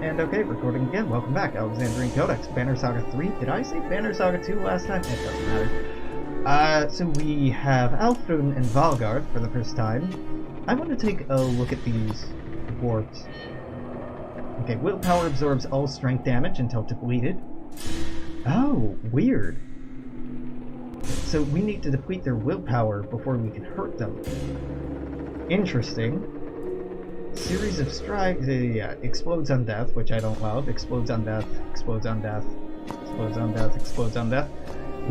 And okay, recording again. Welcome back. Alexandrian Codex, Banner Saga 3. Did I say Banner Saga 2 last time? It doesn't matter. So we have Alfrun and Valgard for the first time. I want to take a look at these warps. Okay, willpower absorbs all strength damage until depleted. Oh, weird. So we need to deplete their willpower before we can hurt them. Interesting. Series of strikes, yeah, explodes on death, which I don't love. Explodes on death, explodes on death, explodes on death, explodes on death.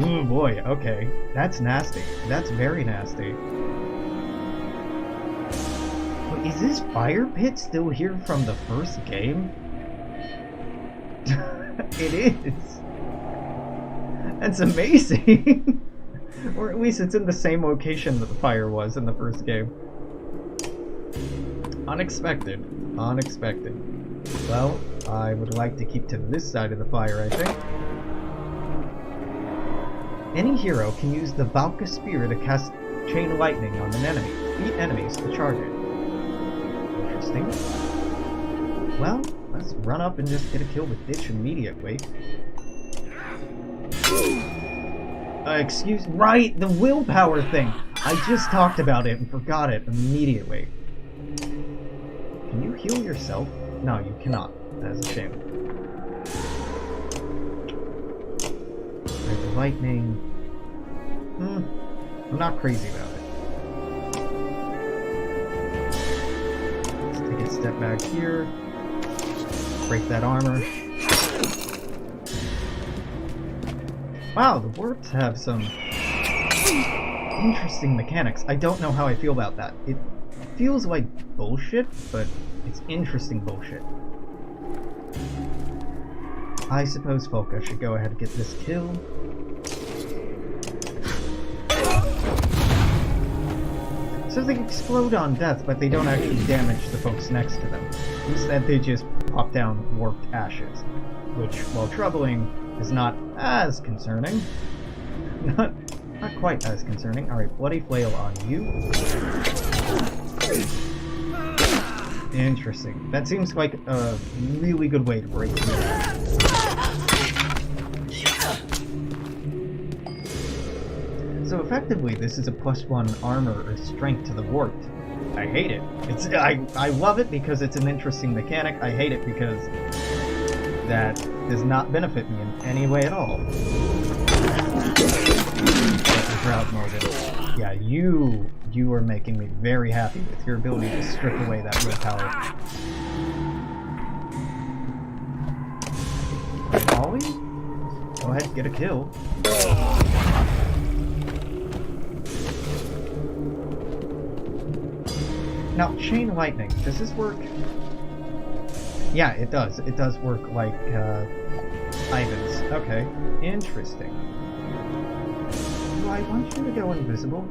Ooh boy, okay. That's nasty. That's very nasty. Wait, is this fire pit still here from the first game? It is. That's amazing. Or at least it's in the same location that the fire was in the first game. Unexpected. Unexpected. Well, I would like to keep to this side of the fire, I think. Any hero can use the Valka Spear to cast Chain Lightning on an enemy. Beat enemies to charge it. Interesting. Well, let's run up and just get a kill with Ditch immediately. Right, the willpower thing! I just talked about it and forgot it immediately. Can you heal yourself? No, you cannot. That is a shame. There's lightning. I'm not crazy about it. Let's take a step back here. Break that armor. Wow, the warps have some interesting mechanics. I don't know how I feel about that. It feels like bullshit, but it's interesting bullshit. I suppose Folka should go ahead and get this kill. So they explode on death, but they don't actually damage the folks next to them. Instead, they just pop down warped ashes, which, while troubling, is not as concerning. Not quite as concerning. Alright, Bloody Flail on you. Interesting. That seems like a really good way to break through that. So effectively, this is a +1 armor or strength to the warped. I hate it. I love it because it's an interesting mechanic. I hate it because that does not benefit me in any way at all. Drought Morgan. Yeah, you are making me very happy with your ability to strip away that willpower. Ollie? Go ahead, get a kill. Now, Chain Lightning, does this work? Yeah, it does. It does work like Ivan's. Okay, interesting. Do I want you to go invisible?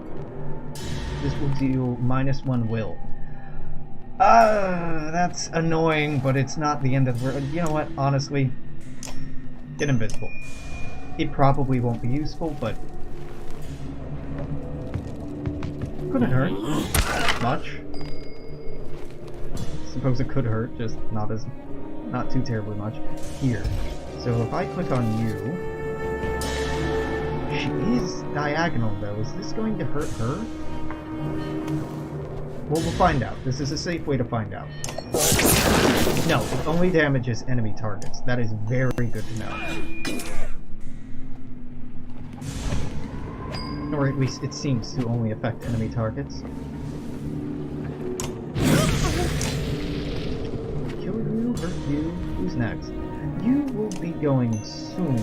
This will deal -1 will. That's annoying, but it's not the end of the world. You know what? Honestly, get invisible. It probably won't be useful, but couldn't hurt much. Suppose it could hurt, just not too terribly much. Here. So if I click on you, she is diagonal though. Is this going to hurt her? Well, we'll find out. This is a safe way to find out. No, it only damages enemy targets. That is very good to know. Or at least it seems to only affect enemy targets. Kill you, hurt you. Who's next? You will be going soon.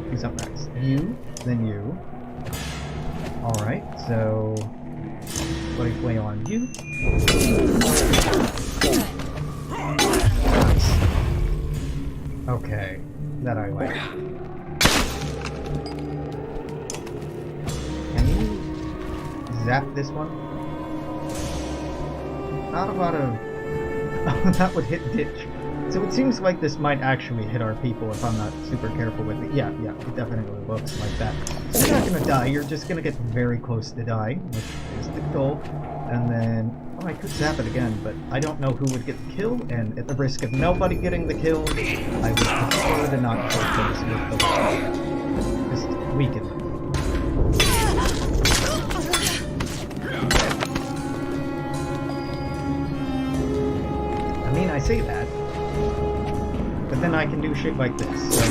Who's up next? You, then you. Alright, so Bloody Flail on you. Nice. Okay, that I like. Can you zap this one? Not a lot of... Oh, that would hit Ditch. So it seems like this might actually hit our people if I'm not super careful with it. Yeah, it definitely looks like that. So you're not gonna die, you're just gonna get very close to dying, which is the goal. And then, oh, I could zap it again, but I don't know who would get the kill, and at the risk of nobody getting the kill, I would prefer to not kill things with the weapon. Just weaken them. I mean, I say that, but then I can do shit like this, so...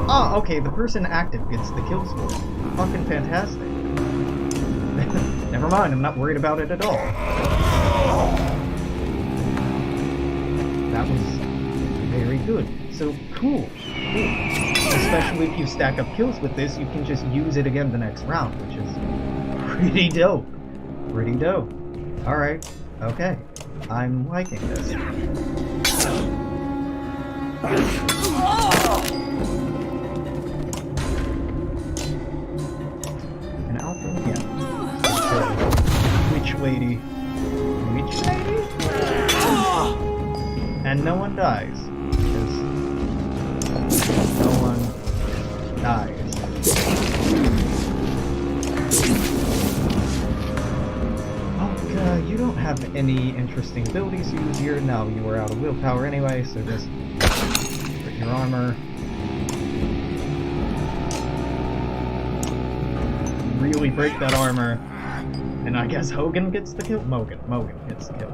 Oh, okay, the person active gets the kill score. Fucking fantastic. Never mind, I'm not worried about it at all. That was very good. So, cool. Especially if you stack up kills with this, you can just use it again the next round, which is pretty dope. Pretty dope. Alright, okay. I'm liking this. An alpha? Yeah. Witch lady. Witch lady? And no one dies. Because no one dies. You don't have any interesting abilities to use here. No, you were out of willpower anyway, so just put your armor. Really break that armor. And I guess Hogan gets the kill? Mogan gets the kill.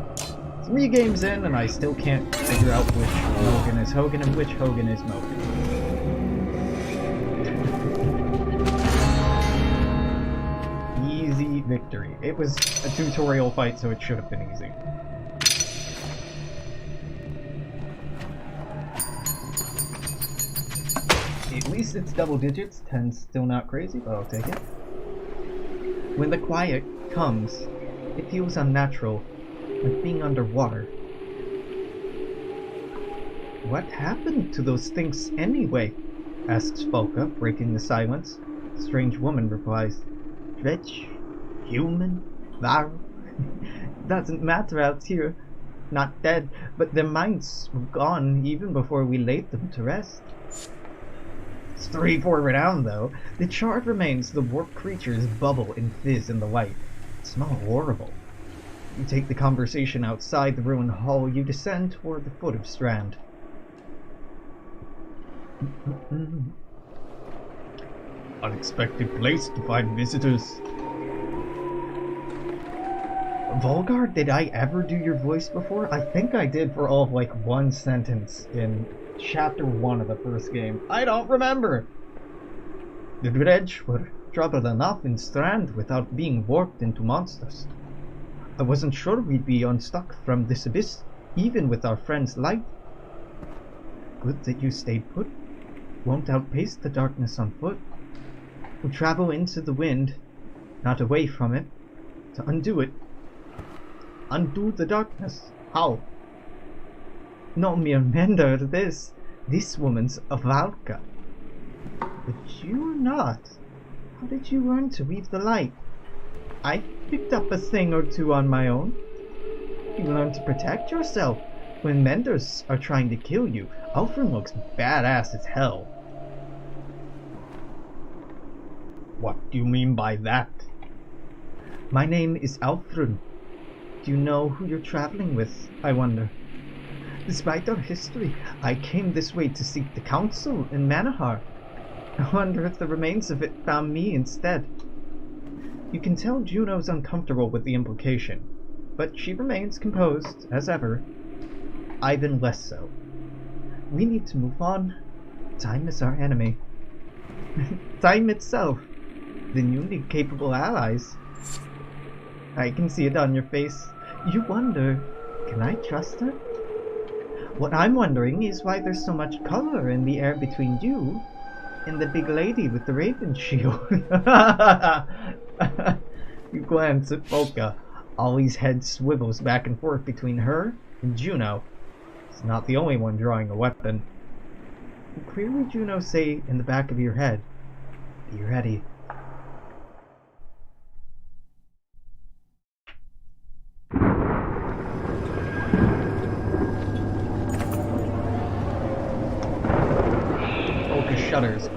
3 games in, and I still can't figure out which Mogan is Hogan and which Hogan is Mogan. Easy victory. It was a tutorial fight, so it should have been easy. At least it's double digits. 10's still not crazy, but I'll take it. When the quiet comes, it feels unnatural, like being underwater. What happened to those things anyway? Asks Volka, breaking the silence. The strange woman replies, Dredge, human, Varro. Doesn't matter out here. Not dead, but their minds were gone even before we laid them to rest. It's 3-4 down, though. The charred remains of the warped creatures bubble and fizz in the light. It smells horrible. You take the conversation outside the ruined hall. You descend toward the foot of Strand. Unexpected place to find visitors. Volgar, did I ever do your voice before? I think I did for all of like one sentence in Chapter 1 of the first game. I don't remember! The dredge were troubled enough in Strand without being warped into monsters. I wasn't sure we'd be unstuck from this abyss, even with our friend's light. Good that you stayed put. Won't outpace the darkness on foot. We'll travel into the wind, not away from it, to undo it. Undo the darkness. How? No mere mender, this. This woman's a Valka. But you're not. How did you learn to weave the light? I picked up a thing or two on my own. You learn to protect yourself when menders are trying to kill you. Alfred looks badass as hell. What do you mean by that? My name is Alfred. Do you know who you're traveling with, I wonder? Despite our history, I came this way to seek the council in Manahar. I wonder if the remains of it found me instead. You can tell Juno's uncomfortable with the implication, but she remains composed, as ever. Ivan less so. We need to move on. Time is our enemy. Time itself. Then you need capable allies. I can see it on your face. You wonder, can I trust her? What I'm wondering is why there's so much color in the air between you and the big lady with the raven shield. You glance at Volka. Ollie's head swivels back and forth between her and Juno. She's not the only one drawing a weapon. You clearly Juno say in the back of your head, be ready.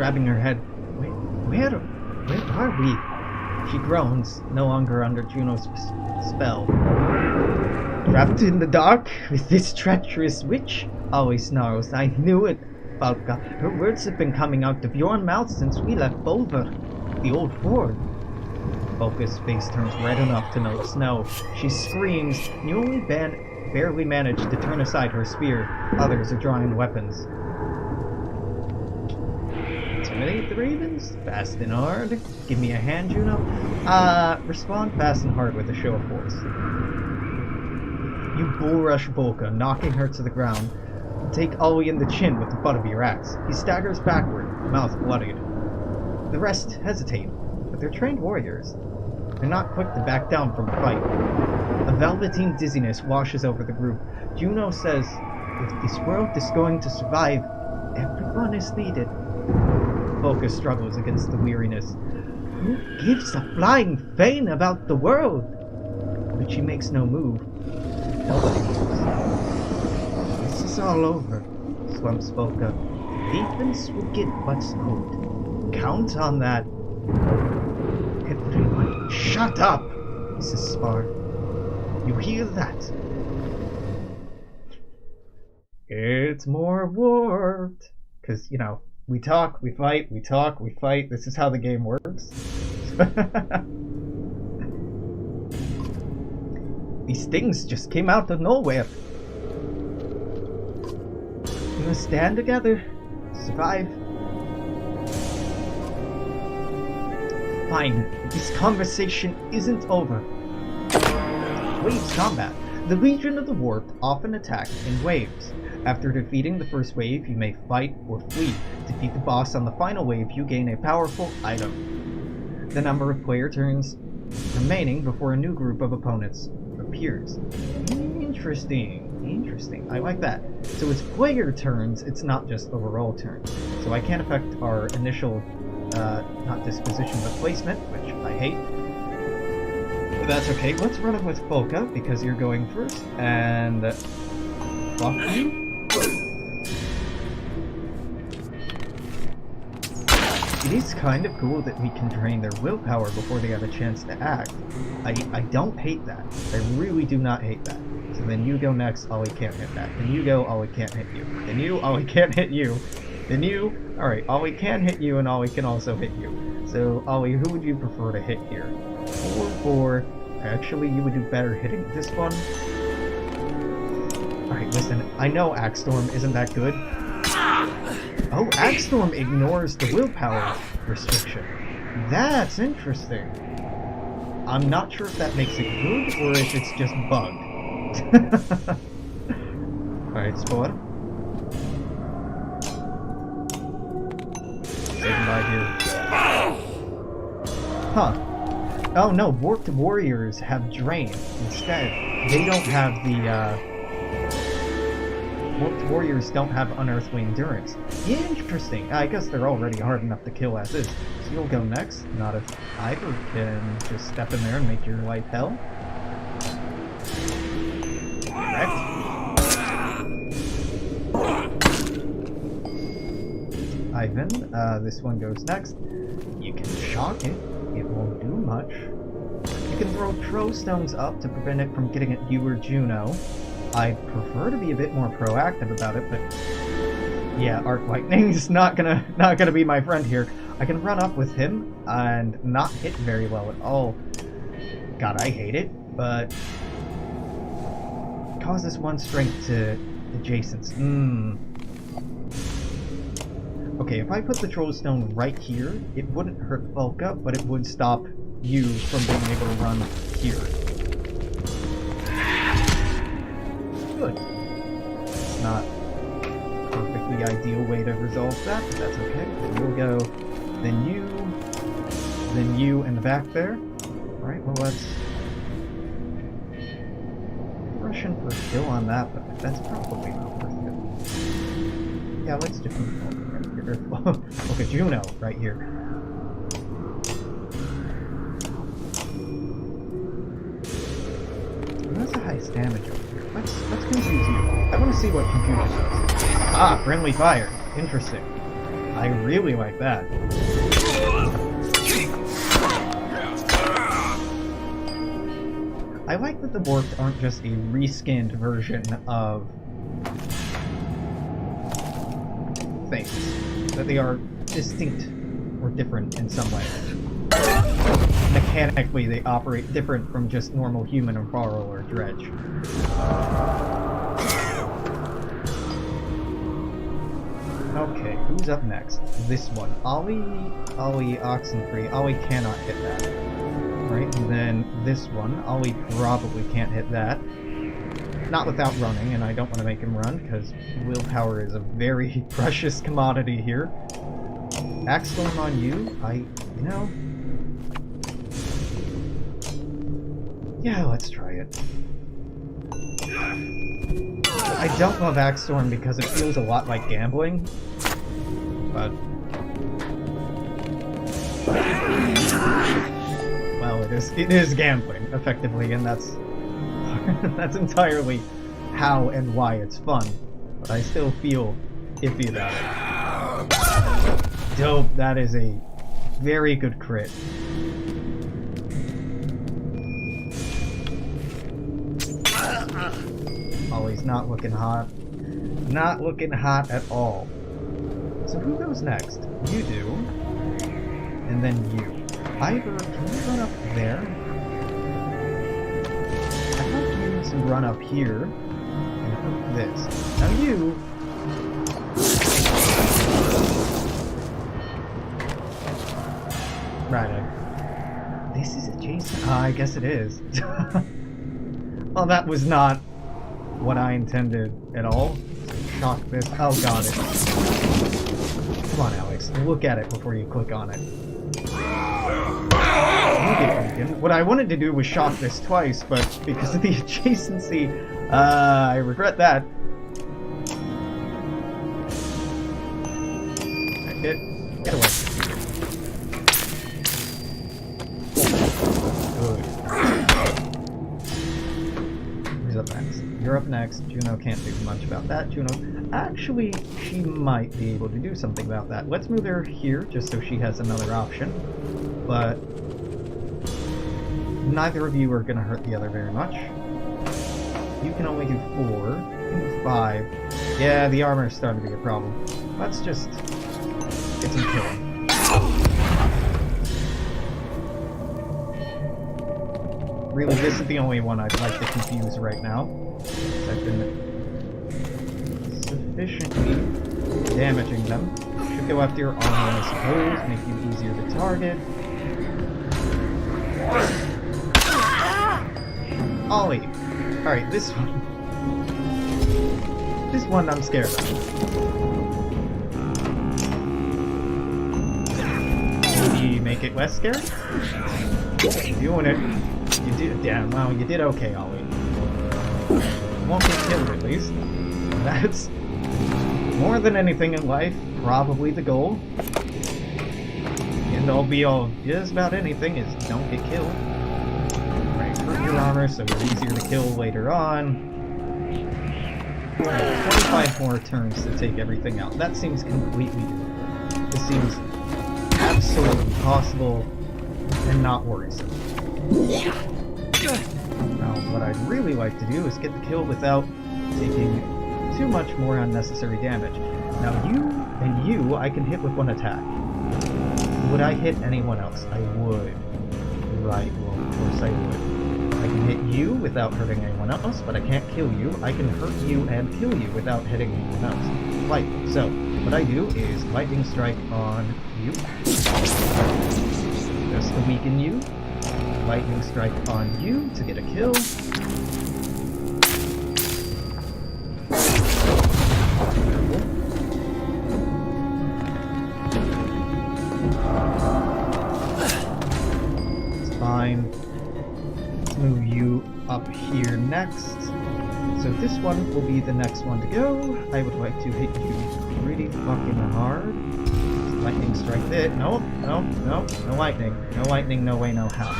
grabbing her head. Where are we? She groans, no longer under Juno's spell. Trapped in the dark with this treacherous witch? Always snarls. I knew it, Falca. Her words have been coming out of your mouth since we left Bolver, the old fort. Falca's face turns red enough to melt snow. She screams. You only barely manage to turn aside her spear. Others are drawing weapons. Intimidate the ravens? Fast and hard? Give me a hand, Juno? Respond fast and hard with a show of force. You bull rush Volca, knocking her to the ground. Take Ollie in the chin with the butt of your axe. He staggers backward, mouth bloodied. The rest hesitate, but they're trained warriors. They're not quick to back down from a fight. A velveteen dizziness washes over the group. Juno says, if this world is going to survive, everyone is needed. Volca struggles against the weariness. Who gives a flying fane about the world? But she makes no move. Nobody moves. This is all over, slumps Volca. Defense will get what's owed. Count on that. Everyone, shut up, Mrs. Spar. You hear that? It's more warped. Because, you know, we talk, we fight, we talk, we fight. This is how the game works. These things just came out of nowhere. We must stand together, survive. Fine, this conversation isn't over. Waves combat. The Legion of the Warped often attack in waves. After defeating the first wave, you may fight or flee. Defeat the boss on the final wave, you gain a powerful item. The number of player turns remaining before a new group of opponents appears. Interesting. I like that. So it's player turns, it's not just overall turns. So I can't affect our initial, not disposition, but placement, which I hate. But that's okay. Let's run it with Volca, because you're going first, and fuck you. It is kind of cool that we can drain their willpower before they have a chance to act. I don't hate that. I really do not hate that. So then you go next, Ollie can't hit that. Then you go, Ollie can't hit you. Then you, Ollie can't hit you. Then you, alright, Ollie can hit you and Ollie can also hit you. So, Ollie, who would you prefer to hit here? 4-4. Actually, you would do better hitting this one. Alright, listen, I know Axe Storm isn't that good. Oh, Axe Storm ignores the willpower restriction. That's interesting. I'm not sure if that makes it good or if it's just bugged. Alright, Spore. Say goodbye here. Huh. Oh no, Warped Warriors have Drain instead. They don't have the, Warped Warriors don't have Unearthly Endurance. Interesting. I guess they're already hard enough to kill as is. So you'll go next. Not if either can just step in there and make your life hell. Correct. Ivan, this one goes next. You can shock it. It won't do much. You can throw Throw Stones up to prevent it from getting at you or Juno. I'd prefer to be a bit more proactive about it, but yeah, Arc Lightning's not gonna be my friend here. I can run up with him and not hit very well at all. God, I hate it, but causes 1 strength to adjacents. Okay, if I put the Troll Stone right here, it wouldn't hurt Volca, but it would stop you from being able to run here. Good. It's not a perfectly ideal way to resolve that, but that's okay. Then we'll go, then you in the back there. Alright, well let's rush in for a kill on that, but that's probably not worth it. Yeah, let's defeat Volca right here. Look at Juno right here. What's the highest damage over here? Let's confuse you. I want to see what confusion does. Ah, friendly fire. Interesting. I really like that. I like that the Borked aren't just a reskinned version of things. That they are distinct or different in some way. Mechanically, they operate different from just normal human or Varl or Dredge. Okay, who's up next? This one. Ollie, Oxenfree. Ollie cannot hit that. Right, and then this one. Ollie probably can't hit that. Not without running, and I don't want to make him run, because willpower is a very precious commodity here. Axstorm on you? You know... Yeah, let's try it. I don't love Axstorm because it feels a lot like gambling, but... Well, it is gambling, effectively, and that's... that's entirely how and why it's fun, but I still feel iffy about it. Dope, that is a very good crit. Ollie's not looking hot. Not looking hot at all. So who goes next? You do. And then you. Ivor, can you run up there? I want you to run up here and hook this. Now you... Right. This is adjacent. I guess it is. Well, that was not what I intended at all. Shock this. Oh, got it. Come on, Alex. Look at it before you click on it. What I wanted to do was shock this twice, but because of the adjacency, I regret that. Get away. Good. Who's up next? You're up next. Juno can't do much about that. Juno, actually, she might be able to do something about that. Let's move her here, just so she has another option. But neither of you are going to hurt the other very much. You can only do 4, 5. Yeah, the armor is starting to be a problem. Let's just get some killing. Really, this is the only one I'd like to confuse right now. I've been sufficiently damaging them. Should go after your armor, I suppose, make you easier to target. Ollie! Alright, this one. This one I'm scared of. Maybe make it less scary? You're doing it. You did, damn, well, you did okay, Ollie. You won't get killed, at least. That's, more than anything in life, probably the goal. And all be all just about anything is don't get killed. Right, hurt your armor so it's easier to kill later on. 25 more turns to take everything out. That seems completely doable. This seems absolutely possible and not worrisome. Now, what I'd really like to do is get the kill without taking too much more unnecessary damage. Now, you, I can hit with one attack. Would I hit anyone else? I would. Right, well, of course I would. I can hit you without hurting anyone else, but I can't kill you. I can hurt you and kill you without hitting anyone else. Lightning. So, what I do is Lightning Strike on you. Just to weaken you. Lightning Strike on you to get a kill. It's fine. Let's move you up here next. So this one will be the next one to go. I would like to hit you pretty fucking hard. Lightning Strike it. No, no, no, no lightning. No lightning, no way, no how.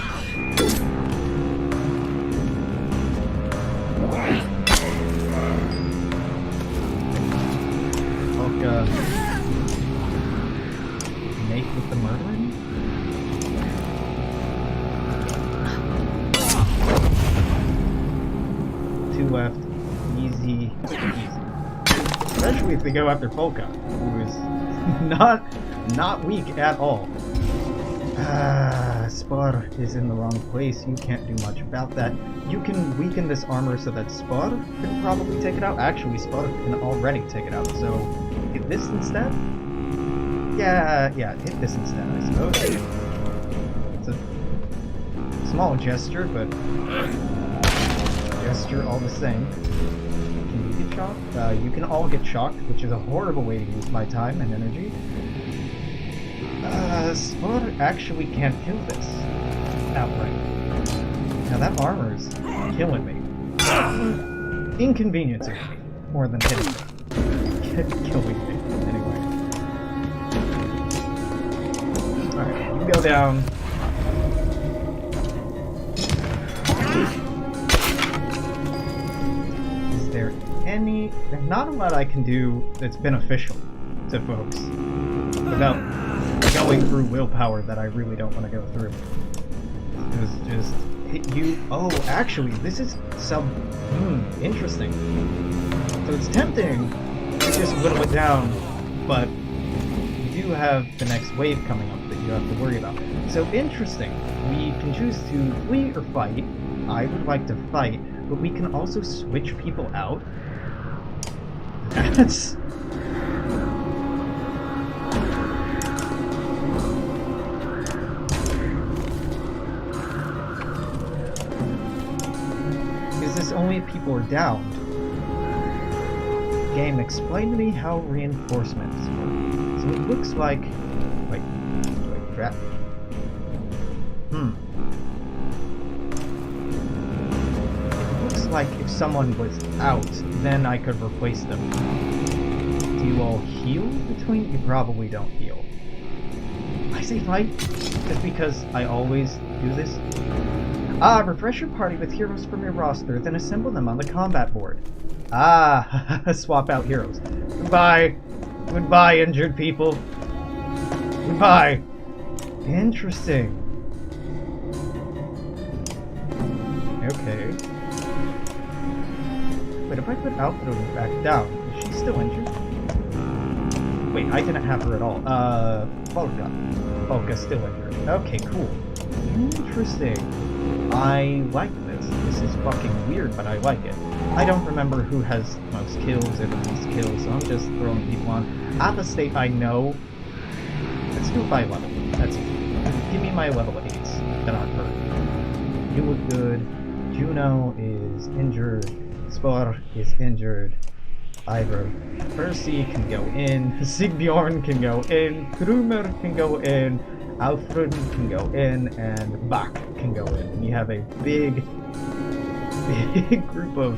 weak with the murdering? Two left. Easy. Especially if they go after Polka, who is not weak at all. Spar is in the wrong place. You can't do much about that. You can weaken this armor so that Spar can probably take it out. Actually, Spar can already take it out, so hit this instead? Yeah, hit this instead, I suppose. It's a small gesture, but gesture all the same. Can you get shocked? You can all get shocked, which is a horrible way to use my time and energy. Spar actually can't kill this outright. Now that armor's killing me. Inconveniencing me more than hitting me. Killing me. Anyway. Alright, you go down. Is there any... There's not a lot I can do that's beneficial to folks without going through willpower that I really don't want to go through. It was just hit you. Oh, actually, this is some interesting. So it's tempting to just whittle it down, but you do have the next wave coming up that you have to worry about. So interesting. We can choose to flee or fight. I would like to fight, but we can also switch people out. That's... only if people are downed. Game, explain to me how reinforcements work. So it looks like... Wait, crap. It looks like if someone was out, then I could replace them. Do you all heal between? You probably don't heal. I say fight, just because I always do this. Refresh your party with heroes from your roster, then assemble them on the combat board. Swap out heroes. Goodbye. Goodbye, injured people. Goodbye. Interesting. Okay. Wait, if I put Alfredo back down, is she still injured? Wait, I didn't have her at all. Polka. Polka's still injured. Okay, cool. Interesting. I like this. This is fucking weird, but I like it. I don't remember who has most kills or the least kills, so I'm just throwing people on. At the state I know... Let's do it by level. That's it. Give me my level 8s that aren't hurt. You look good. Juno is injured. Spar is injured. Ivor. Percy can go in. Sigbjorn can go in. Krumer can go in. Alfred can go in, and Bach can go in. And you have a big group of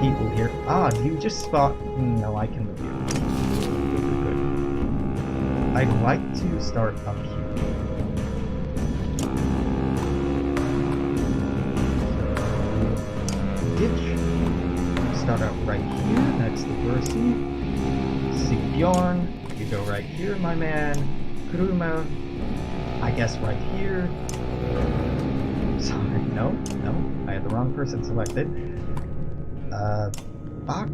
people here. Do you just spot... No, I can move you. Good. I'd like to start up here. Ditch. Start out right here, next to Percy. Sigbjorn, you go right here, my man. Kruma, I guess right here. Sorry, no, I had the wrong person selected. Bach.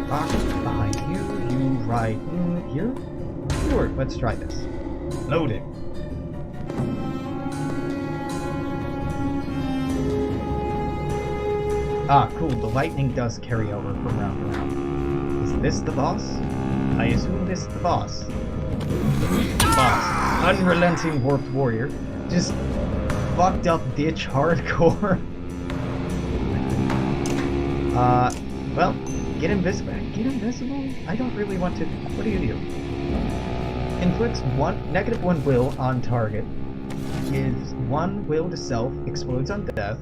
Bach behind you, you right here? Sure, let's try this. Loading. Cool, the lightning does carry over from round to round. Is this the boss? I assume this is the boss. Boss. Unrelenting Warped Warrior. Just fucked up ditch hardcore. Well, get invisible. Get invisible? I don't really want to... What do you do? Inflicts -1 will on target. Gives 1 will to self. Explodes on death.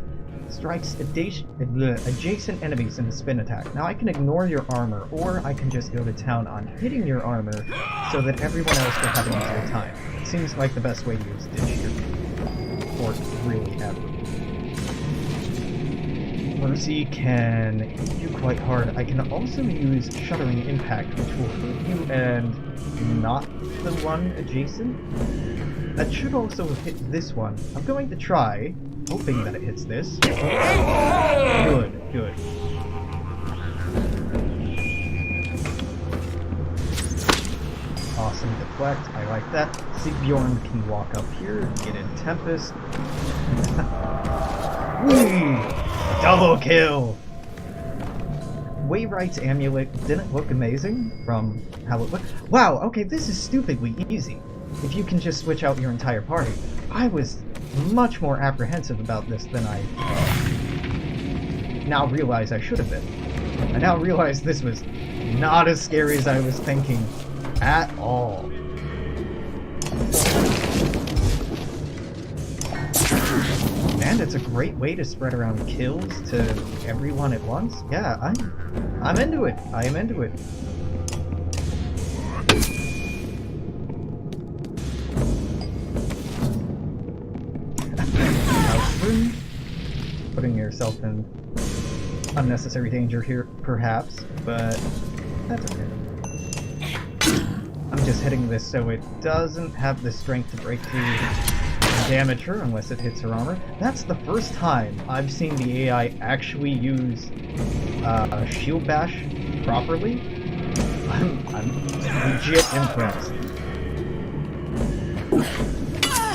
Strikes adjacent enemies in the spin attack. Now I can ignore your armor, or I can just go to town on hitting your armor so that everyone else will have an easier time. It seems like the best way to use ditch here. Or really ever. Mercy can hit you quite hard. I can also use Shuddering Impact, which will hit you and not the one adjacent. That should also hit this one. I'm going to try, hoping that it hits this. Good, good. Awesome deflect, I like that. Sigbjorn can walk up here, get in Tempest. Whee! Double kill! Wayright's amulet didn't look amazing from how it looked. Wow, okay, this is stupidly easy. If you can just switch out your entire party. I was much more apprehensive about this than I now realize I should have been. I now realize this was not as scary as I was thinking at all. And it's a great way to spread around kills to everyone at once. Yeah, I'm into it. I am into it. Putting yourself in unnecessary danger here, perhaps, but that's okay. I'm just hitting this so it doesn't have the strength to break through and damage her unless it hits her armor. That's the first time I've seen the AI actually use Shield Bash properly. I'm legit impressed.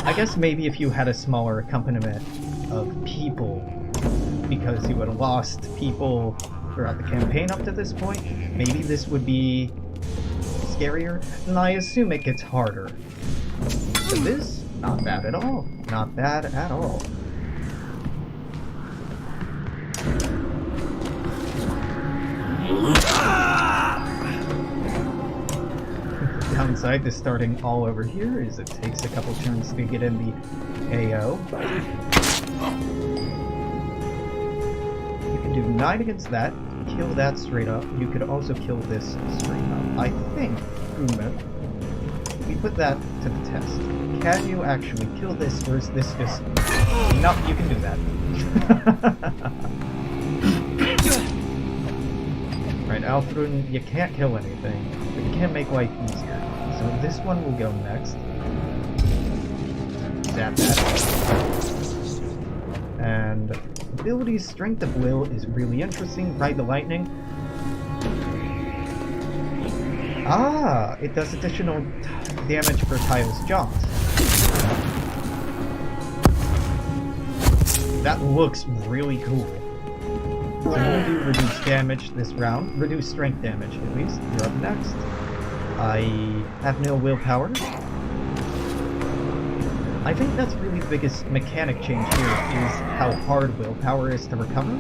I guess maybe if you had a smaller accompaniment of people, because you would have lost people throughout the campaign up to this point, maybe this would be scarier, and I assume it gets harder. So this, not bad at all. Not bad at all. The downside to starting all over here is it takes a couple turns to get in the AO. You can do 9 against that, kill that straight up. You could also kill this straight up. I think, we put that to the test. Can you actually kill this, or is this just... No, you can do that. Right, Alfrun, you can't kill anything, but you can make life easier. So this one will go next. Zap that. And ability's Strength of Will is really interesting. Ride the Lightning. Ah, it does additional damage for Tyle's jumps. That looks really cool. So I'm going to do reduce damage this round. Reduce strength damage, at least. You're up next. I have no willpower. I think that's really the biggest mechanic change here, is how hard willpower is to recover.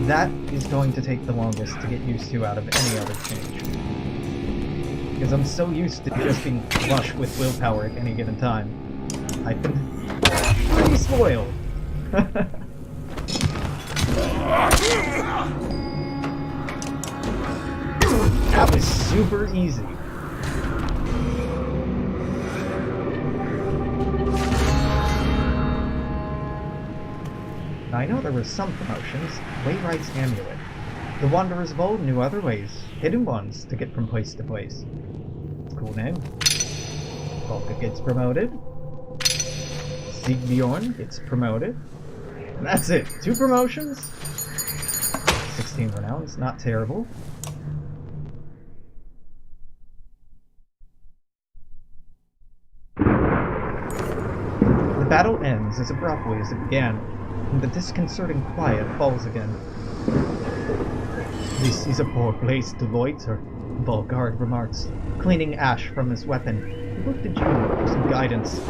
That is going to take the longest to get used to out of any other change. Because I'm so used to just being flush with willpower at any given time. I've been pretty spoiled. That was super easy. I know there were some promotions. Wayright's Amulet. The Wanderers of Old knew other ways, hidden ones, to get from place to place. Cool name. Volka gets promoted. Sigbjorn gets promoted. And that's it. 2 promotions. 16 renowns, not terrible. The battle ends as abruptly as it began, and the disconcerting quiet falls again. This is a poor place to loiter, Volgard remarks, cleaning ash from his weapon. He looked at June for some guidance.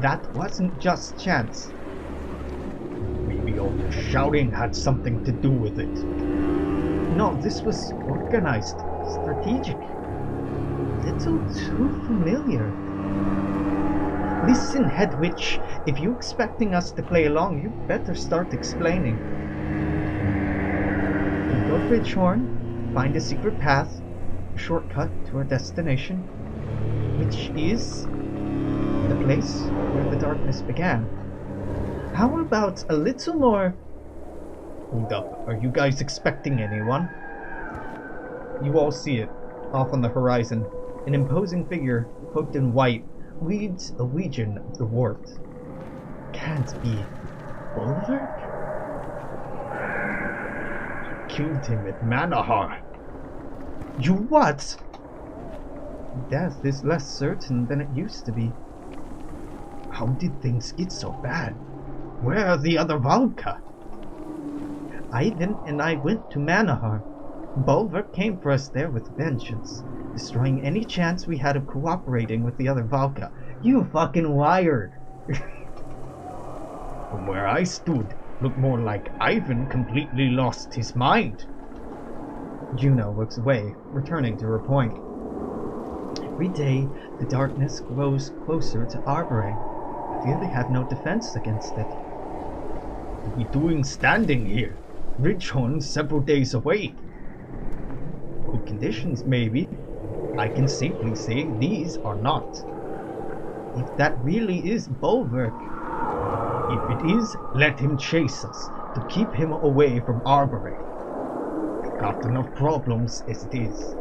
That wasn't just chance. Maybe all the shouting had something to do with it. No, this was organized, strategic. Little too familiar. Listen, Head Witch, if you're expecting us to play along, you better start explaining. We go for Ridgehorn, find a secret path, a shortcut to our destination, which is the place where the darkness began. How about a little more... Hold up, are you guys expecting anyone? You all see it, off on the horizon. An imposing figure, cloaked in white, leads a legion of the warped. Can't be Bulwark? Killed him at Manahar. You what? Death is less certain than it used to be. How did things get so bad? Where are the other Valka? Ivan and I went to Manahar. Bulwark came for us there with vengeance, destroying any chance we had of cooperating with the other Valka. You fucking liar! From where I stood, looked more like Ivan completely lost his mind. Juno looks away, returning to her point. Every day, the darkness grows closer to Arborang. I fear they have no defense against it. What are we doing standing here? Ridgehorn's several days away. Good conditions, maybe. I can safely say these are not. If that really is Bulwark, if it is, let him chase us to keep him away from Arborang. We've got enough problems as it is.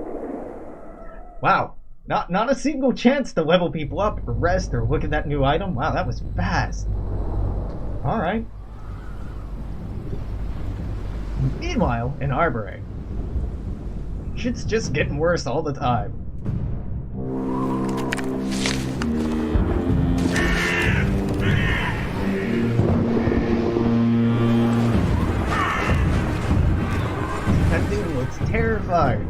Wow, not a single chance to level people up or rest or look at that new item. Wow, that was fast. Alright. Meanwhile, in Arborang, shit's just getting worse all the time. That dude looks terrified.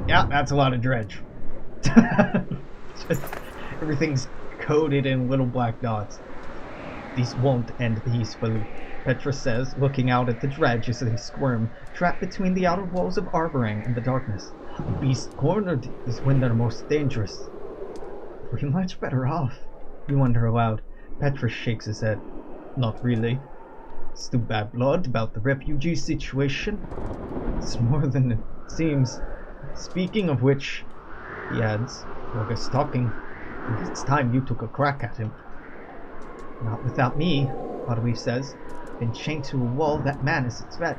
Yeah, that's a lot of dredge. Just, everything's coated in little black dots. These won't end peacefully, Petra says, looking out at the dredge as they squirm, trapped between the outer walls of Arborang and the darkness. A beast cornered is when they're most dangerous. We're much better off, you wonder aloud. Petra shakes his head. Not really. It's too bad blood about the refugee situation. It's more than it seems. Speaking of which, he adds, Roga's talking. It's time you took a crack at him. Not without me, Otterweave says. Been chained to a wall, that man is a threat.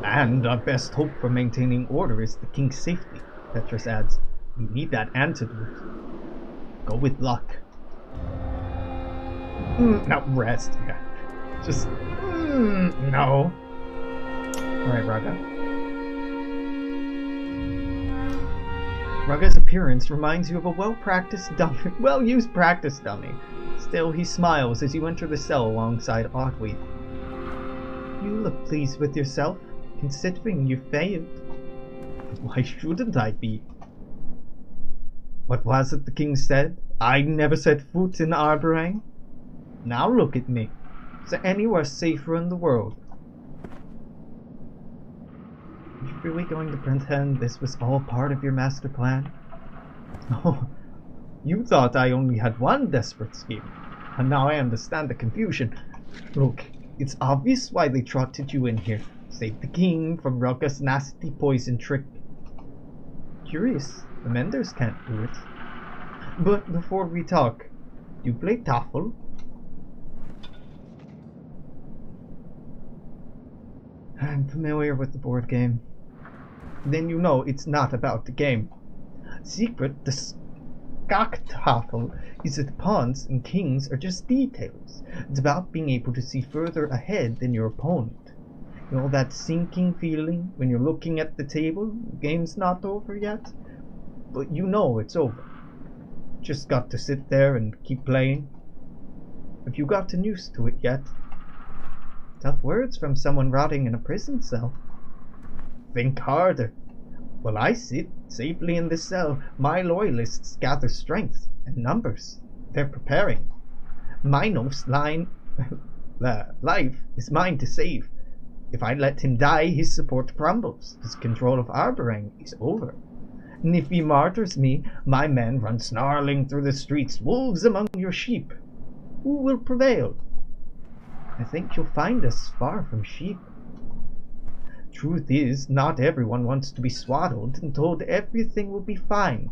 And our best hope for maintaining order is the king's safety, Petrus adds. We need that antidote. Go with luck. No, rest. Yeah. Just, no. Alright, Raga. Raga's appearance reminds you of a well-used practice dummy. Still, he smiles as you enter the cell alongside Otweave. You look pleased with yourself, considering you failed. Why shouldn't I be? What was it the king said? I never set foot in Arborang? Now look at me. Is there anywhere safer in the world? Are you really going to pretend this was all part of your master plan? Oh, you thought I only had one desperate scheme, and now I understand the confusion. Look, it's obvious why they trotted you in here. Save the king from Rugga's nasty poison trick. Curious, the Menders can't do it. But before we talk, do you play Tafel? I'm familiar with the board game. Then you know it's not about the game. Secret, the Skaktafel is that pawns and kings are just details. It's about being able to see further ahead than your opponent. You know that sinking feeling when you're looking at the table? The game's not over yet, but you know it's over. Just got to sit there and keep playing. Have you gotten used to it yet? Tough words from someone rotting in a prison cell. Think harder. While I sit safely in this cell, my loyalists gather strength and numbers. They're preparing. Minos' life is mine to save. If I let him die, his support crumbles. His control of Arborang is over. And if he martyrs me, my men run snarling through the streets, wolves among your sheep. Who will prevail? I think you'll find us far from sheep. Truth is, not everyone wants to be swaddled and told everything will be fine.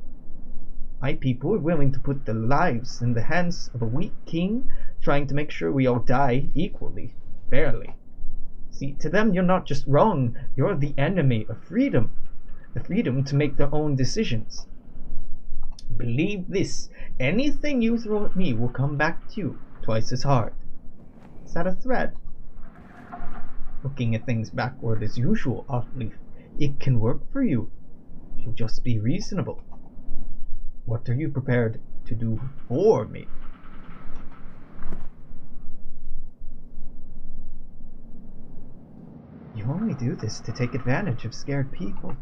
My people are willing to put their lives in the hands of a weak king, trying to make sure we all die equally, fairly. See, to them you're not just wrong, you're the enemy of freedom. The freedom to make their own decisions. Believe this, anything you throw at me will come back to you twice as hard. Is that a threat? Looking at things backward as usual, Oddleaf. It can work for you. You'll just be reasonable. What are you prepared to do for me? You only do this to take advantage of scared people.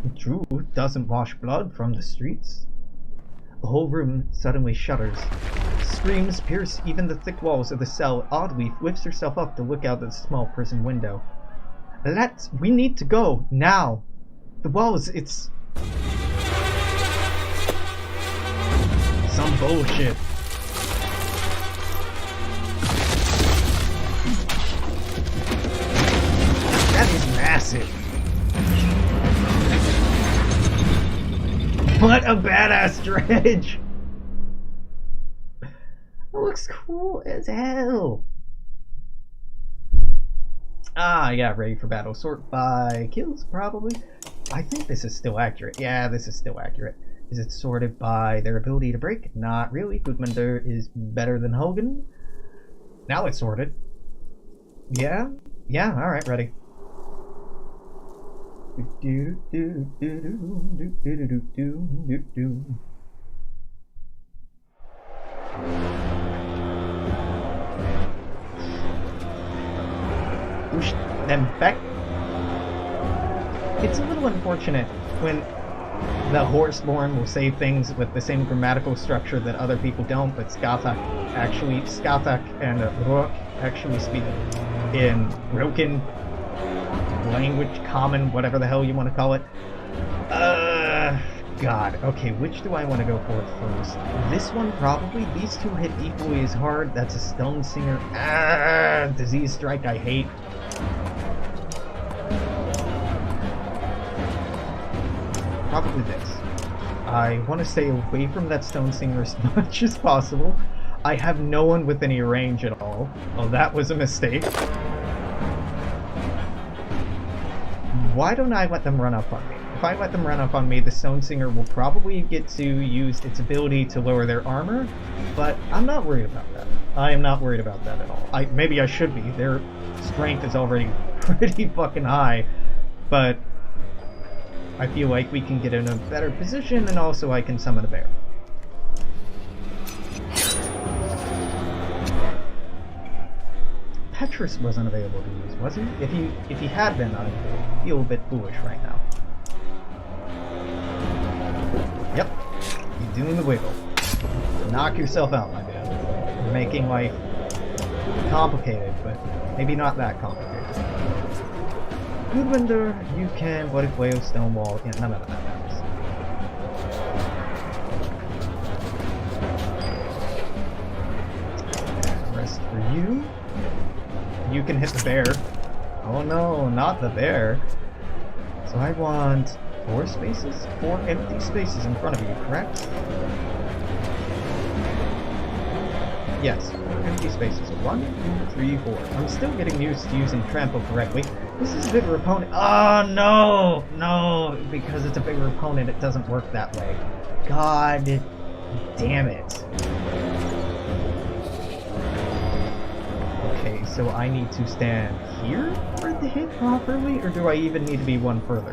The truth doesn't wash blood from the streets. The whole room suddenly shudders. Screams pierce even the thick walls of the cell. Oddleaf lifts herself up to look out at the small prison window. We need to go, now. The walls, it's... some bullshit. That is massive. What a badass dredge! That looks cool as hell. Yeah, ready for battle. Sort by kills, probably. I think this is still accurate. Yeah, this is still accurate. Is it sorted by their ability to break? Not really. Gudmundur is better than Hogan. Now it's sorted. Yeah? Yeah, alright, ready. Push them back. It's a little unfortunate when the Horseborn will say things with the same grammatical structure that other people don't, but Skathak and Rourke actually speak in broken language, common, whatever the hell you want to call it. God. Okay, which do I want to go for first? This one, probably. These two hit equally as hard. That's a Stone Singer. Disease Strike, I hate. Probably this. I want to stay away from that Stone Singer as much as possible. I have no one with any range at all. Oh, that was a mistake. Why don't I let them run up on me? If I let them run up on me, the Stone Singer will probably get to use its ability to lower their armor, but I'm not worried about that. I am not worried about that at all. Maybe I should be. Their strength is already pretty fucking high, but I feel like we can get in a better position, and also I can summon a bear. Petrus wasn't available to use, was he? If he had been, I feel a bit foolish right now. Yep, you're doing the wiggle. Knock yourself out, my man. You're making life complicated, but maybe not that complicated. Gudmundur, you can Bloody Flail, Stonewall. Yeah, none of that matters. Rest for you. You can hit the bear. Oh no, not the bear. So I want 4 spaces? 4 empty spaces in front of you, correct? Yes, 4 empty spaces. 1, 2, 3, 4. I'm still getting used to using Trample correctly. This is a bigger opponent. Oh no! No! Because it's a bigger opponent, it doesn't work that way. God damn it. Okay, so I need to stand here for it to hit properly, or do I even need to be one further?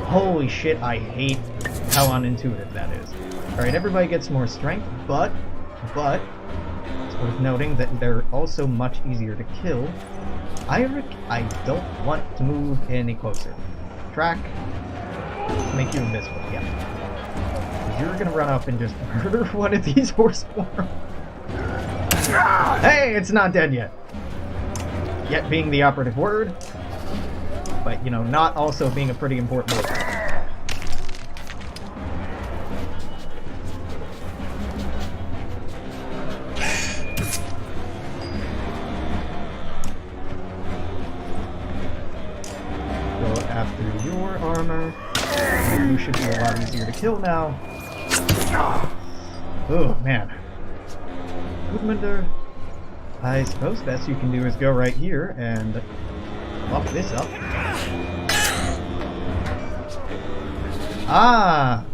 Holy shit, I hate how unintuitive that is. Alright, everybody gets more strength, but it's worth noting that they're also much easier to kill. I don't want to move any closer. Track. Make you invisible, yeah. You're gonna run up and just murder one of these Horseborn. Hey, it's not dead yet. Yet being the operative word. But, you know, not also being a pretty important word. easier to kill now. Oh, man. Gudmundur, I suppose best you can do is go right here and bump this up. Ah!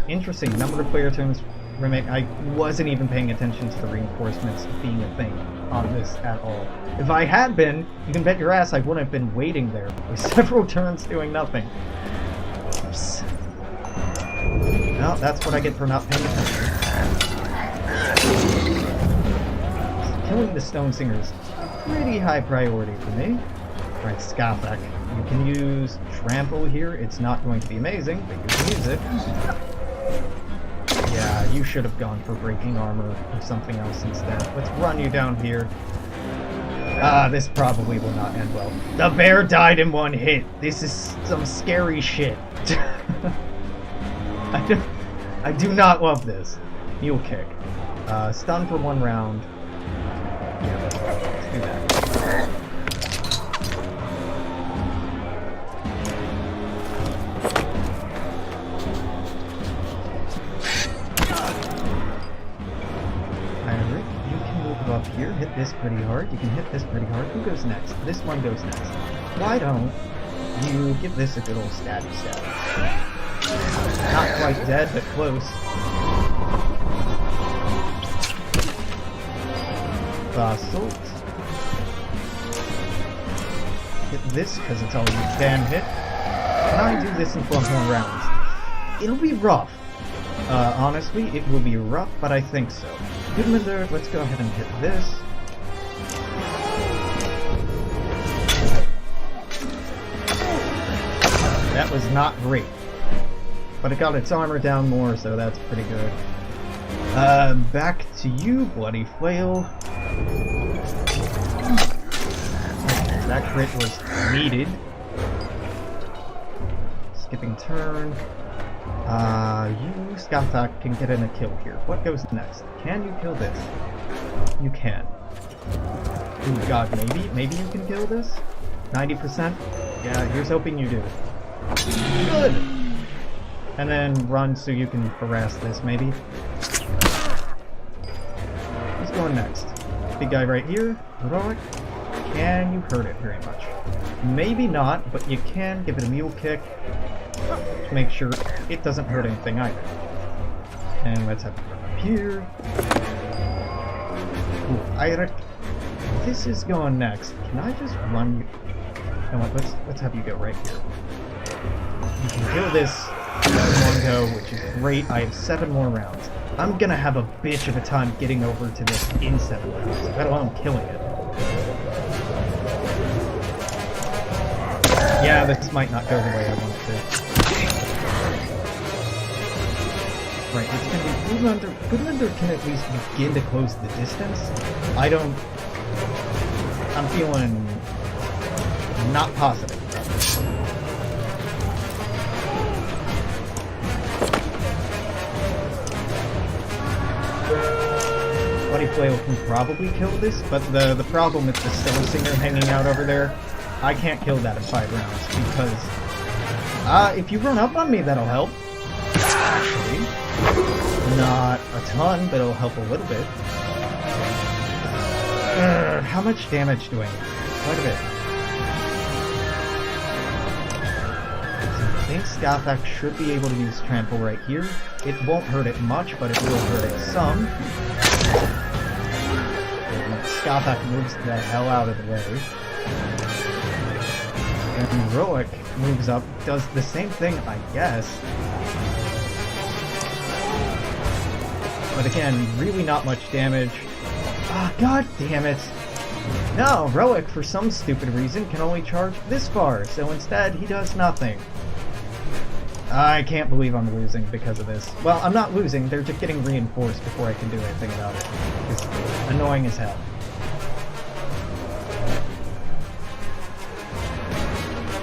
Interesting. Number of player turns remake. I wasn't even paying attention to the reinforcements being a thing on this at all. If I had been, you can bet your ass I wouldn't have been waiting there for several turns doing nothing. Oops. Well, that's what I get for not paying attention. Killing the Stone Singer is pretty high priority for me. Right, Skafak. You can use Trample here. It's not going to be amazing, but you can use it. Yeah, you should have gone for Breaking Armor or something else instead. Let's run you down here. This probably will not end well. The bear died in one hit. This is some scary shit. I do not love this. Mule Kick. Stun for 1 round. Yeah, let's do that. Up here, hit this pretty hard. You can hit this pretty hard. Who goes next? This one goes next. Why don't you give this a good old stabby stab? Not quite dead, but close. Basalt. Hit this because it's all you can hit. Can I do this in 12 more rounds? It'll be rough. Honestly, it will be rough, but I think so. Gudmundur, let's go ahead and hit this. That was not great. But it got its armor down more, so that's pretty good. Back to you, Bloody Flail. That crit was needed. Skipping turn. You, Skafak, can get in a kill here. What goes next? Can you kill this? You can. Oh god, maybe you can kill this? 90%? Yeah, here's hoping you do. Good! And then run so you can harass this, maybe. Who's going next? Big guy right here. Heroic. Can you hurt it very much? Maybe not, but you can give it a mule kick. To make sure it doesn't hurt anything either. And let's have it up here. Ooh, this is going next. Can I just run you? You know what, let's have you go right here. You can kill this in one go, which is great. I have 7 more rounds. I'm gonna have a bitch of a time getting over to this in 7 rounds, let alone killing it. Yeah, this might not go the way I want it to. Right, it's gonna be Gudmundur. Gudmundur can at least begin to close the distance. I'm feeling not positive. Bloody Flail can probably kill this, but the problem with the Stone Singer hanging out over there, I can't kill that in 5 rounds, because if you run up on me, that'll help. Actually. Not a ton, but it'll help a little bit. How much damage do I need? Quite a bit. So I think Skafak should be able to use Trample right here. It won't hurt it much, but it will hurt it some. Skafak moves the hell out of the way. And Heroic moves up, does the same thing, I guess. But again, really not much damage. Ah, god damn it! No, Heroic, for some stupid reason, can only charge this far, so instead he does nothing. I can't believe I'm losing because of this. Well, I'm not losing, they're just getting reinforced before I can do anything about it. It's annoying as hell.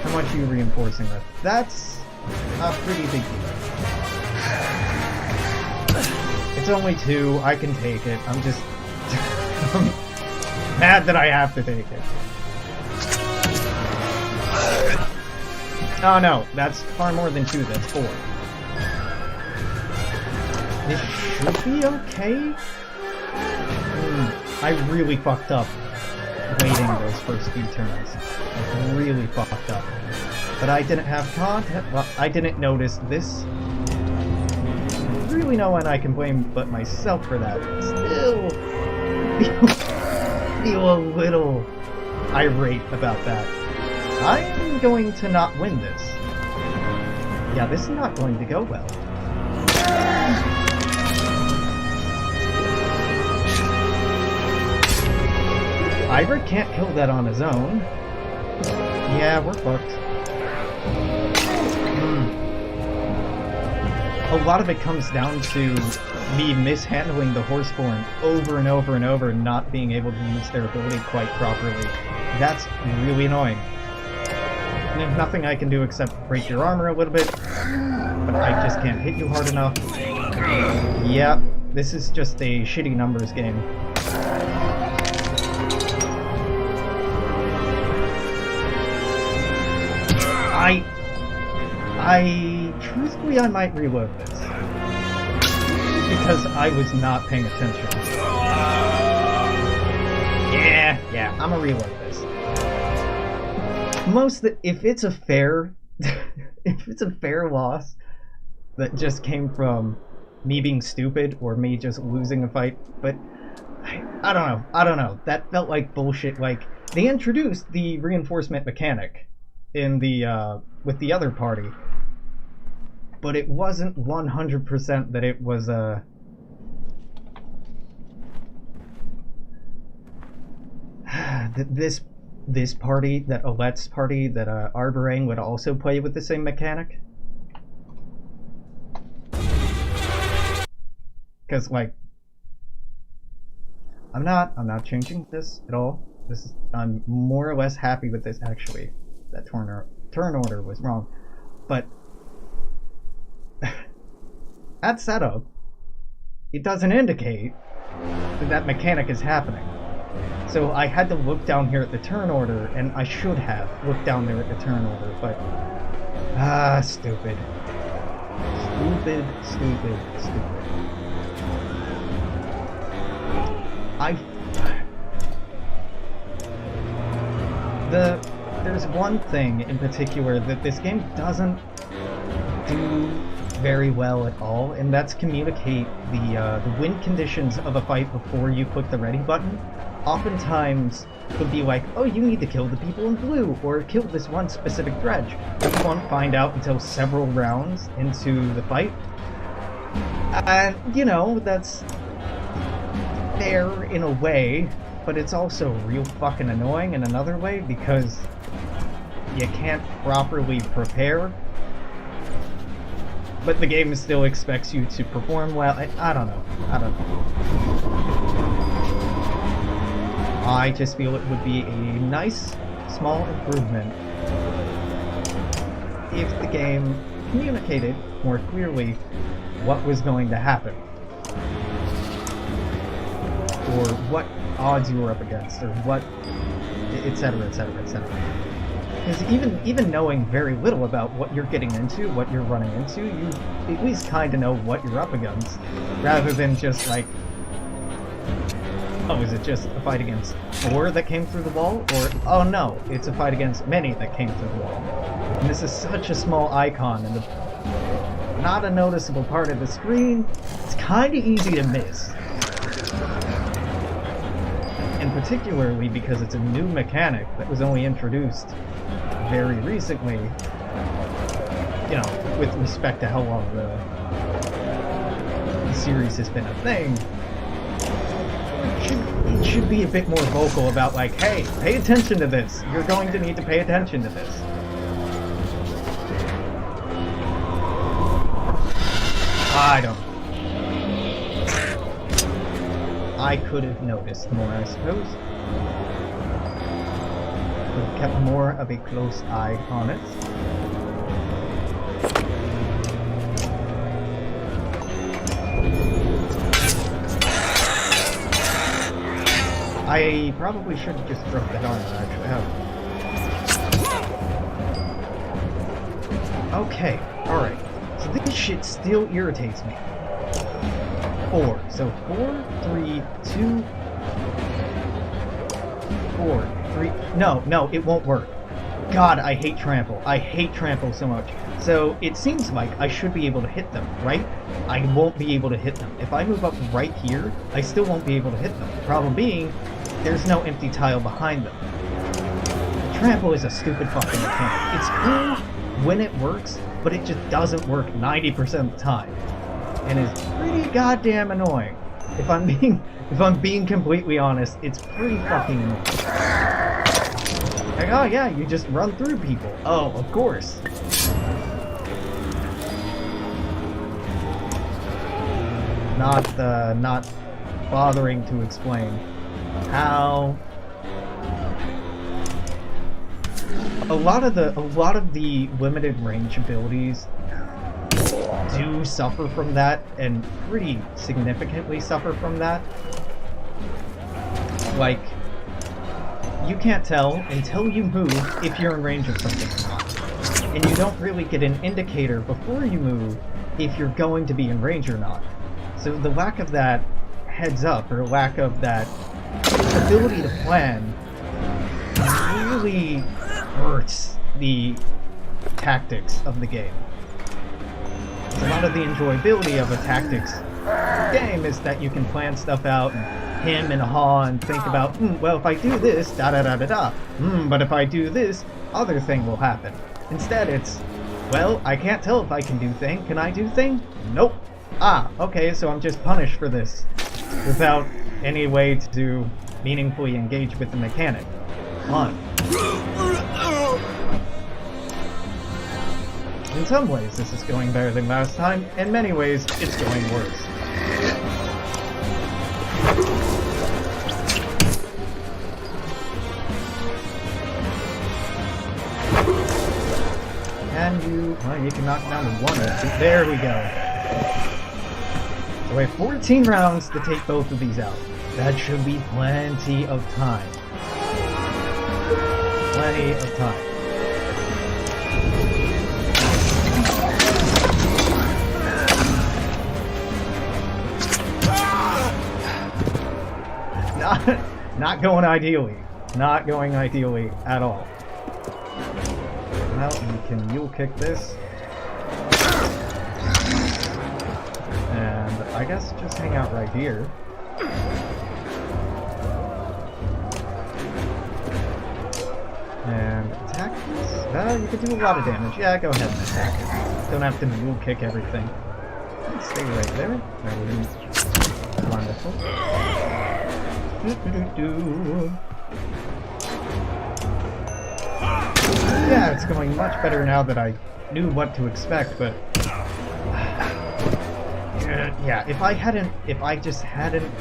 How much are you reinforcing with? That's a pretty big deal. It's only 2, I can take it. I'm just I'm mad that I have to take it. Oh no, that's far more than 2, that's 4. This should be okay? I really fucked up waiting those first few turns. I really fucked up. But I didn't have content. Well, I didn't notice this. Really no one I can blame but myself for that. Still feel a little irate about that. I am going to not win this. Yeah, this is not going to go well. Ivor can't kill that on his own. Yeah, we're fucked. A lot of it comes down to me mishandling the Horseborn over and over and over, not being able to use their ability quite properly. That's really annoying. And there's nothing I can do except break your armor a little bit, but I just can't hit you hard enough. Yeah, this is just a shitty numbers game. Truthfully, I might reload this. Because I was not paying attention. Yeah, I'm gonna reload this. If it's a fair, if it's a fair loss that just came from me being stupid or me just losing a fight, but I don't know. That felt like bullshit. Like, they introduced the reinforcement mechanic in the with the other party, but it wasn't 100% that it was this party, that Alette's party, that Arborang would also play with the same mechanic. Because, like, I'm not changing this at all. I'm more or less happy with this, actually. That turn order was wrong. But at setup, it doesn't indicate that that mechanic is happening. So I had to look down here at the turn order, and I should have looked down there at the turn order, but stupid. Stupid. There's one thing in particular that this game doesn't do very well at all, and that's communicate the win conditions of a fight before you click the ready button. Oftentimes, it would be like, oh, you need to kill the people in blue, or kill this one specific dredge. But you won't find out until several rounds into the fight. And, you know, that's fair in a way, but it's also real fucking annoying in another way, because you can't properly prepare, but the game still expects you to perform well. I don't know. I just feel it would be a nice, small improvement if the game communicated more clearly what was going to happen, or what odds you were up against, or what, etc. Because even knowing very little about what you're getting into, what you're running into, you at least kind of know what you're up against, rather than just like, oh, is it just a fight against 4 that came through the wall? Or, oh no, it's a fight against many that came through the wall. And this is such a small icon, and not a noticeable part of the screen. It's kind of easy to miss. And particularly because it's a new mechanic that was only introduced very recently, you know, with respect to how long the series has been a thing. It should be a bit more vocal about, like, hey, pay attention to this. You're going to need to pay attention to this. I don't know. I could have noticed more, I suppose. Could have kept more of a close eye on it. I probably should have just dropped that armor, actually. Okay, alright. So this shit still irritates me. 4. So 4, 3, 2, 4, 3. No, it won't work. God, I hate trample. I hate trample so much. So it seems like I should be able to hit them, right? I won't be able to hit them. If I move up right here, I still won't be able to hit them. The problem being, there's no empty tile behind them. Trample is a stupid fucking mechanic. It's cool when it works, but it just doesn't work 90% of the time. And is pretty goddamn annoying. If I'm being completely honest, it's pretty fucking annoying. Like, oh yeah, you just run through people. Oh, of course. Not bothering to explain how a lot of the limited range abilities do suffer from that, and pretty significantly suffer from that. Like, you can't tell until you move if you're in range of something or not. And you don't really get an indicator before you move if you're going to be in range or not. So the lack of that heads up, or lack of that ability to plan, really hurts the tactics of the game. A lot of the enjoyability of a tactics game is that you can plan stuff out and hem and haw and think about, well, if I do this, da-da-da-da-da. But if I do this, other thing will happen. Instead, it's, well, I can't tell if I can do thing. Can I do thing? Nope. Ah, okay, so I'm just punished for this, without any way to meaningfully engage with the mechanic. Fun. In some ways, this is going better than last time. In many ways, it's going worse. Well, you can knock down to 1 or 2. There we go. So we have 14 rounds to take both of these out. That should be plenty of time. Plenty of time. Not going ideally. Not going ideally at all. Well, you can mule kick this. And I guess just hang out right here. And attack this. Well, you could do a lot of damage. Yeah, go ahead and attack it. Don't have to mule kick everything. Stay right there. Wonderful. Yeah, it's going much better now that I knew what to expect, but yeah, if I just hadn't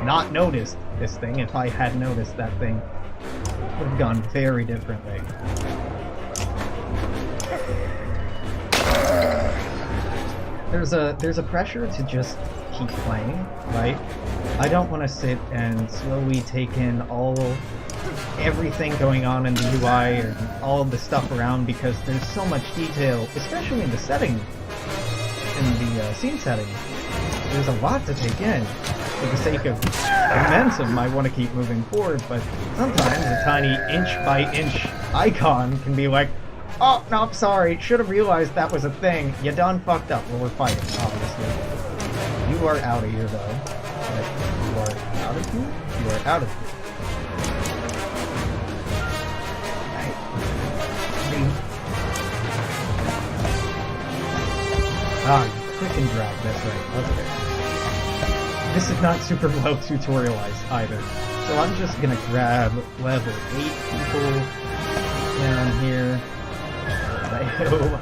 not noticed this thing, if I had noticed that thing, it would have gone very differently. There's a pressure to just keep playing, right? I don't want to sit and slowly take in everything going on in the UI or all of the stuff around, because there's so much detail, especially in the setting, in the scene setting. There's a lot to take in. For the sake of momentum, I want to keep moving forward, but sometimes a tiny inch-by-inch icon can be like, oh, no, I'm sorry, should have realized that was a thing. You done fucked up. Well, we're fighting, obviously. You are out of here, though. You are out of here? You are out of here. Ah, click and drag, that's right, okay. This is not super well tutorialized either. So I'm just gonna grab level 8 people down here.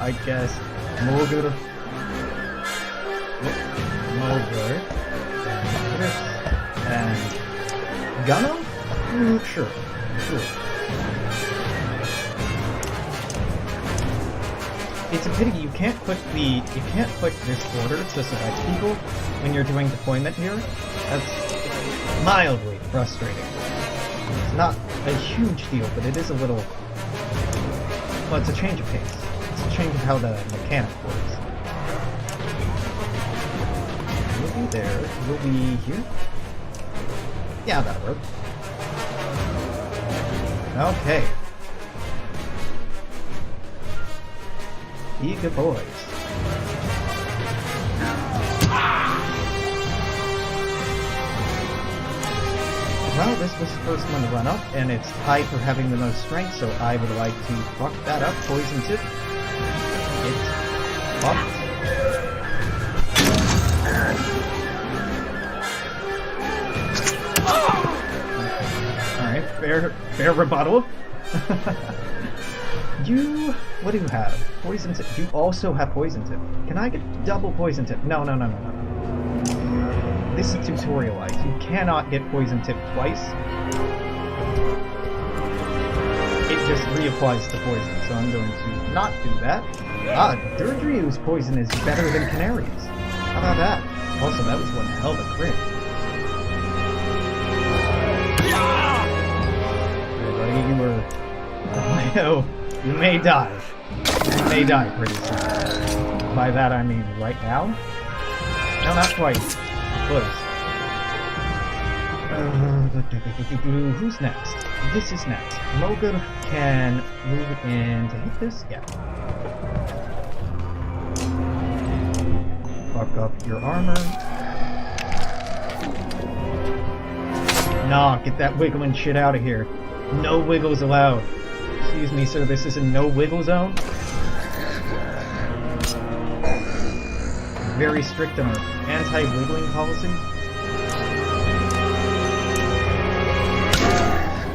I guess. Mulgur. Mulgur. And Gunno? Sure. It's a pity you can't click this order to select people when you're doing deployment here. That's mildly frustrating. It's not a huge deal, but it is a little. Well, it's a change of pace. It's a change of how the mechanic works. Moving there. Will be here? Yeah, that'll work. Okay. Be good boys. Well, this was the first one to run up, and it's tied for having the most strength, so I would like to fuck that up. Poison tip. It's fucked. Alright, fair rebuttal. What do you have? Poison tip. You also have poison tip. Can I get double poison tip? No. This is tutorialized. You cannot get poison tip twice. It just reapplies the poison, so I'm going to not do that. Durdryu's poison is better than Canary's. How about that? Also, that was one hell of a crit. Buddy, you were... Oh, you may die. You may die pretty soon. By that I mean right now? No, not quite. Close. Who's next? This is next. Mogur can move in to hit this? Yeah. Fuck up your armor. Nah, get that wiggling shit out of here. No wiggles allowed. Excuse me, sir, this is a no wiggle zone? Very strict on our anti-wiggling policy.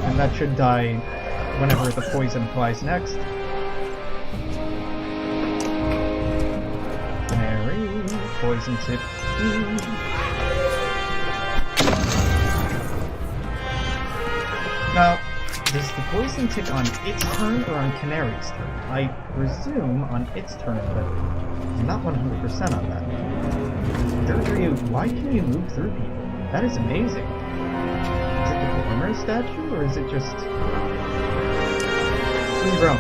And that should die whenever the poison applies next. Canary, poison tip. Now, does the poison tick on its turn or on Canary's turn? I presume on its turn, but I'm not 100% on that. Durdryu, why can you move through people? That is amazing. Is it the Gormer statue, or is it just... free roam?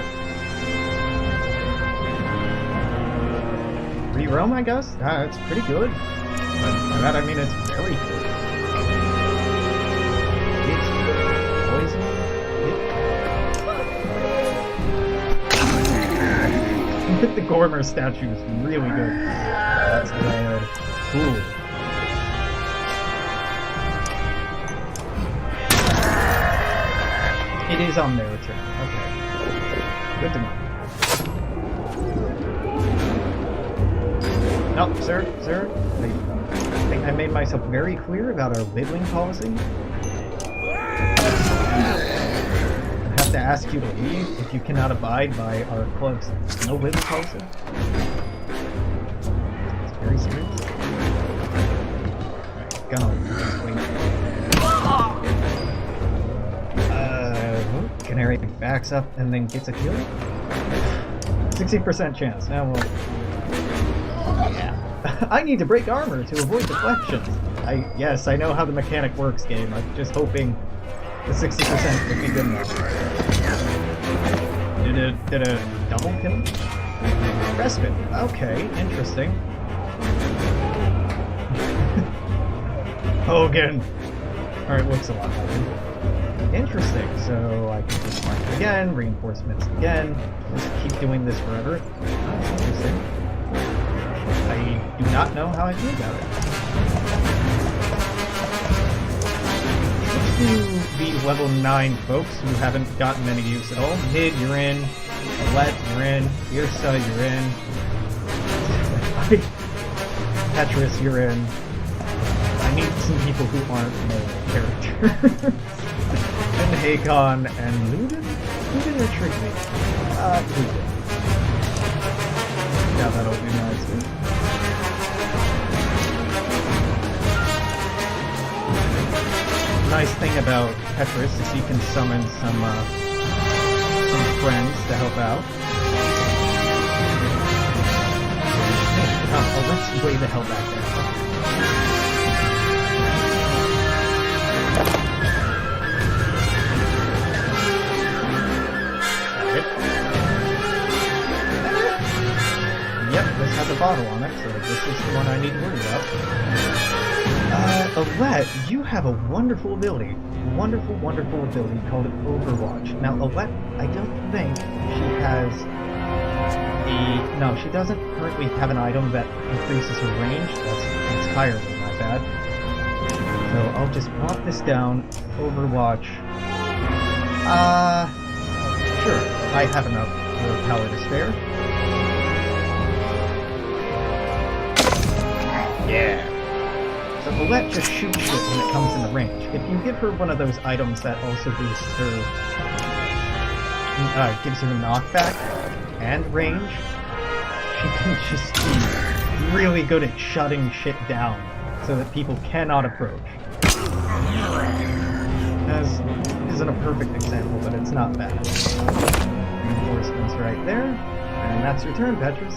Free roam, I guess? That's pretty good. But by that I mean it's very good. It's poison. The Gormer statue is really good. That's good. Cool. It is on their turn. Okay. Good to know. No, sir. I think I made myself very clear about our wiggling policy. To ask you to leave if you cannot abide by our club's no wiggle policy. It's very strict. Alright, gonna wait. Canary backs up and then gets a kill. 60% chance. Now we'll... Yeah. I need to break armor to avoid deflections. Yes, I know how the mechanic works, game. I'm just hoping the 60% would be good enough. Did a double kill? Respite. Okay, interesting. Hogan! Alright, looks a lot better. Interesting, so I can just mark it again, reinforcements again. Just keep doing this forever. That's interesting. I do not know how I feel about it. To the level 9 folks who haven't gotten any use at all. Mid, you're in. Alette, you're in. Irsa, you're in. Petrus, you're in. I need some people who aren't main characters. And Hakon and Ludin? Ludin or Trigby? Ludin. Yeah, that'll be nice. Nice thing about Petrus is he can summon some friends to help out. Oh, let's way the hell back there. Yep, this has a bottle on it, so this is the one I need to worry about. Alette, you have a wonderful ability. Wonderful, wonderful ability called Overwatch. Now, Alette, I don't think she has the... No, she doesn't currently have an item that increases her range. That's entirely my bad. So I'll just plop this down. Overwatch. Sure. I have enough power to spare. Yeah. So Alette just shoots shit when it comes in the range. If you give her one of those items that also boosts her, gives her knockback and range, she can just be really good at shutting shit down so that people cannot approach. This isn't a perfect example, but it's not bad. Reinforcements right there, and that's your turn, Petrus.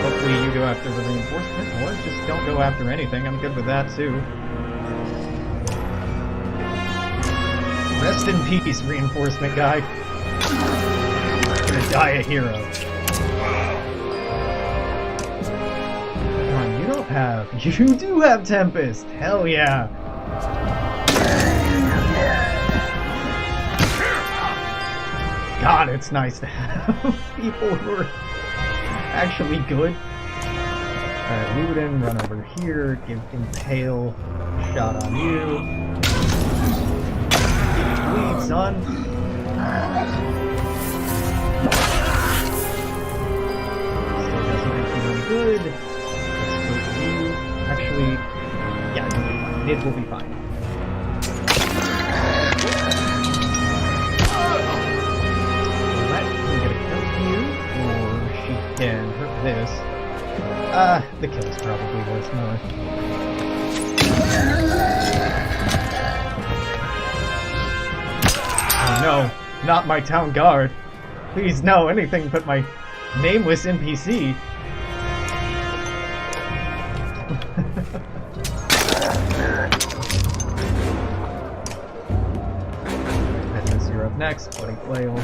Hopefully you go after the reinforcement, or just don't go after anything. I'm good with that, too. Rest in peace, reinforcement guy. You're gonna die a hero. Come on, you don't have... You do have Tempest! Hell yeah! God, it's nice to have people who are actually good. Alright, Luden, run over here, give Impale a shot on you. Bleed, son. Still doesn't make you really good. Let's put you. Actually, yeah, you'll be fine. Nid will be fine. Can hurt this. The kill's probably worth more. Oh no, not my town guard. Please no, anything but my nameless NPC. Petrus, you're up next, Bloody Flail.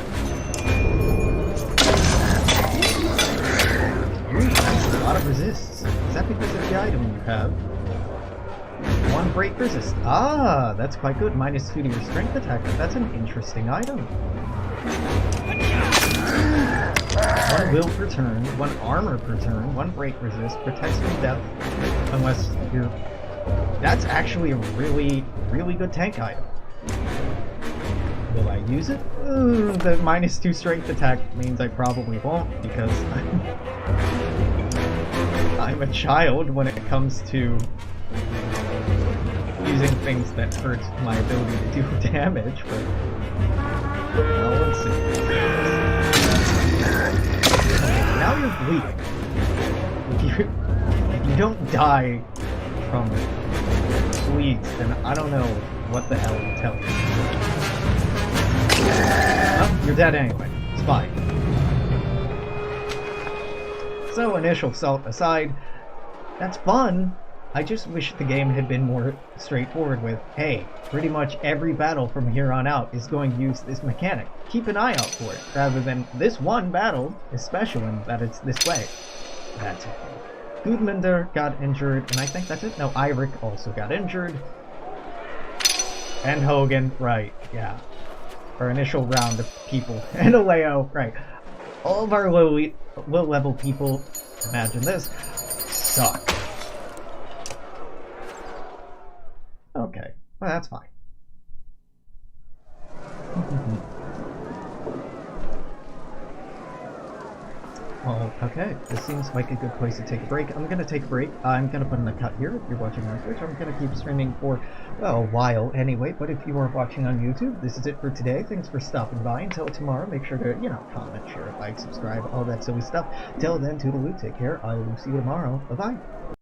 A lot of resists. Is that because of the item you have? One break resist. Ah, that's quite good. -2 to your strength attack. That's an interesting item. 1 will per turn, 1 armor per turn, 1 break resist, protects from death, unless you're... That's actually a really, really good tank item. Will I use it? The -2 strength attack means I probably won't, because I'm a child when it comes to using things that hurt my ability to do damage, but... Well, let's see. Okay, now you're bleeding. If you don't die from bleeds, then I don't know what the hell to tell you. Well, you're dead anyway. It's fine. So, initial assault aside, that's fun. I just wish the game had been more straightforward with, hey, pretty much every battle from here on out is going to use this mechanic. Keep an eye out for it, rather than this one battle is special in that it's this way. That's it. Gudmundur got injured, and I think that's it. No, Eirik also got injured. And Hogan, right, yeah. Our initial round of people. And Aleo, right. All of our low-level people, imagine this, suck. Okay, well that's fine. Well, okay, this seems like a good place to take a break. I'm gonna take a break. I'm gonna put in a cut here if you're watching on Twitch. I'm gonna keep streaming for, well, a while anyway, but if you are watching on YouTube, this is it for today. Thanks for stopping by. Until tomorrow, make sure to, you know, comment, share, like, subscribe, all that silly stuff. Till then, toodaloo, take care. I will see you tomorrow. Bye-bye.